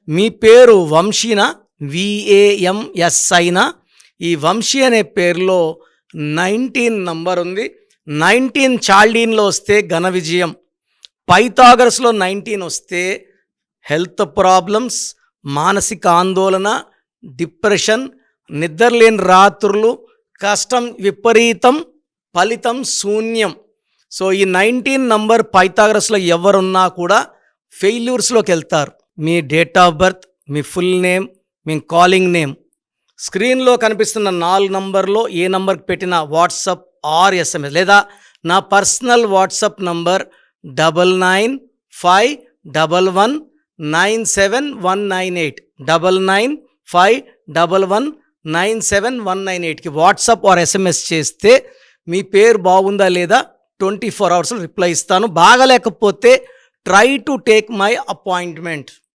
మీ పేరు వంశీనా, VAMSIనా? ఈ వంశీ అనే పేరులో 19 నంబర్ ఉంది. 19 చాల్డీన్లో వస్తే ఘన విజయం, పైథాగరస్లో 19 వస్తే హెల్త్ ప్రాబ్లమ్స్, మానసిక ఆందోళన, డిప్రెషన్, నిద్రలేని రాత్రులు, కష్టం విపరీతం, ఫలితం శూన్యం. సో ఈ 19 నంబర్ పైథాగరస్లో ఎవరున్నా కూడా ఫెయిల్యూర్స్లోకి వెళ్తారు. మీ డేట్ ఆఫ్ బర్త్, మీ ఫుల్ నేమ్, మీ కాలింగ్ నేమ్, స్క్రీన్లో కనిపిస్తున్న 4 నంబర్లో ఏ నంబర్కి పెట్టినా వాట్సాప్ ఆర్ SMS, లేదా నా పర్సనల్ వాట్సాప్ నంబర్ 9951197198 9951197198కి వాట్సాప్ ఆర్ SMS చేస్తే మీ పేరు బాగుందా లేదా 24 అవర్స్లో రిప్లై ఇస్తాను. బాగలేకపోతే try to take my appointment.